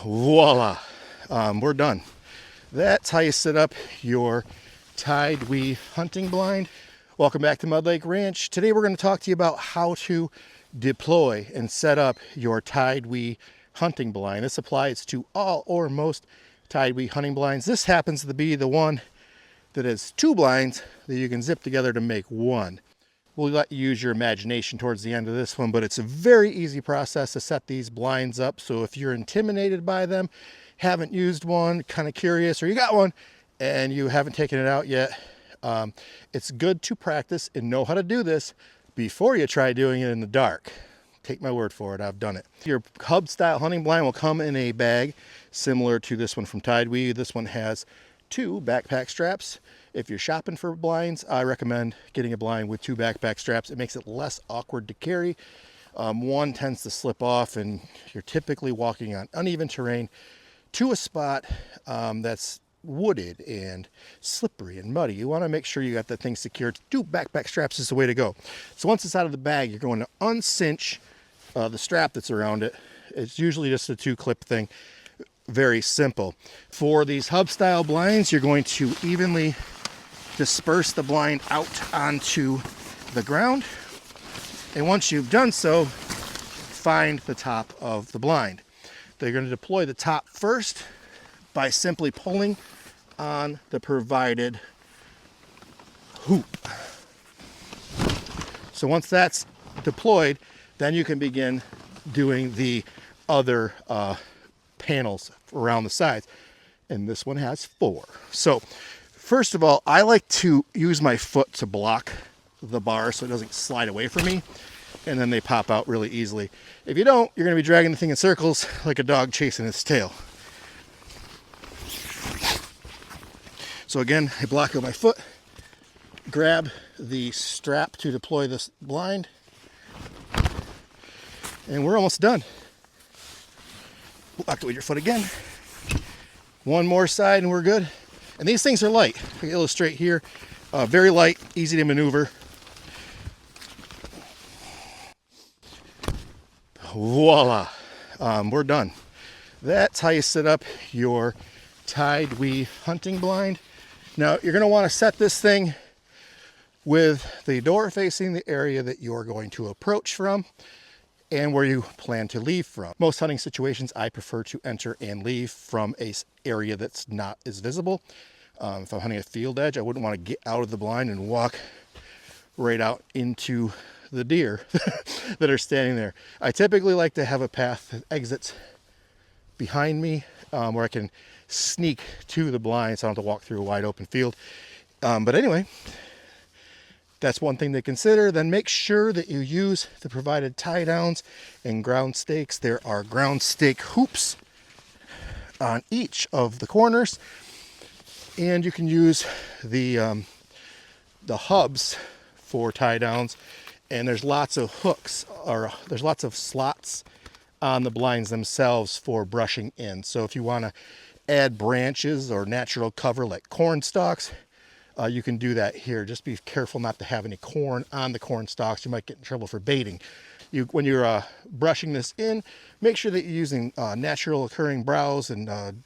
Voila, we're done. That's how you set up your TideWe hunting blind. Welcome back to Mud Lake Ranch. Today we're going to talk to you about how to deploy and set up your TideWe hunting blind. This applies to all or most TideWe hunting blinds. This happens to be the one that has two blinds that you can zip together to make one. We'll let you use your imagination towards the end of this one, but it's a very easy process to set these blinds up. So if you're intimidated by them, haven't used one, kind of curious, or you got one and you haven't taken it out yet, it's good to practice and know how to do this before you try doing it in the dark. Take my word for it, I've done it. Your hub style hunting blind will come in a bag similar to this one from TideWe. This one has two backpack straps. If you're shopping for blinds, I recommend getting a blind with two backpack straps. It makes it less awkward to carry. One tends to slip off and you're typically walking on uneven terrain to a spot that's wooded and slippery and muddy. You want to make sure you got that thing secured. Two backpack straps is the way to go. So once it's out of the bag, you're going to uncinch the strap that's around it. It's usually just a 2-clip thing. Very simple. For these hub style blinds, you're going to evenly disperse the blind out onto the ground. And once you've done so, find the top of the blind. They're going to deploy the top first by simply pulling on the provided hoop. So once that's deployed, then you can begin doing the other panels around the sides. And this one has 4. So first of all, I like to use my foot to block the bar so it doesn't slide away from me, and then they pop out really easily. If you don't, you're going to be dragging the thing in circles like a dog chasing its tail. So again, I block with my foot, grab the strap to deploy this blind, and we're almost done. Block it with your foot again. One more side and we're good. And these things are light. I can illustrate here. Very light, easy to maneuver. Voila, we're done. That's how you set up your TideWe hunting blind. Now you're going to want to set this thing with the door facing the area that you're going to approach from and where you plan to leave from. Most hunting situations, I prefer to enter and leave from an area that's not as visible. If I'm hunting a field edge, I wouldn't want to get out of the blind and walk right out into the deer that are standing there. I typically like to have a path that exits behind me where I can sneak to the blind so I don't have to walk through a wide open field. But anyway, that's one thing to consider. Then make sure that you use the provided tie downs and ground stakes. There are ground stake hoops on each of the corners, and you can use the hubs for tie downs. And there's lots of hooks, or there's lots of slots on the blinds themselves for brushing in. So if you want to add branches or natural cover like corn stalks, you can do that here. Just be careful not to have any corn on the corn stalks. You might get in trouble for baiting. When you're brushing this in, make sure that you're using natural occurring browse and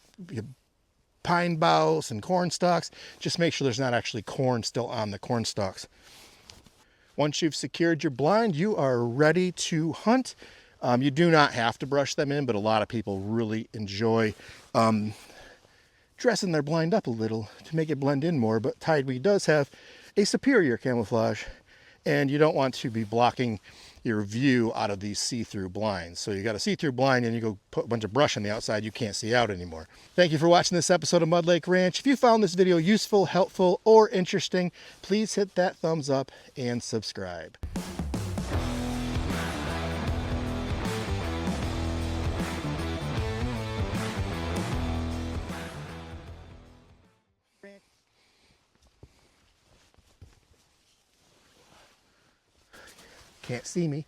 pine boughs and corn stalks. Just make sure there's not actually corn still on the corn stalks. Once you've secured your blind, you are ready to hunt. You do not have to brush them in, but a lot of people really enjoy dressing their blind up a little to make it blend in more. But TideWe does have a superior camouflage, and you don't want to be blocking your view out of these see-through blinds. So you got a see-through blind and you go put a bunch of brush on the outside, you can't see out anymore. Thank you for watching this episode of Mud Lake Ranch. If you found this video useful, helpful, or interesting, please hit that thumbs up and subscribe. Can't see me.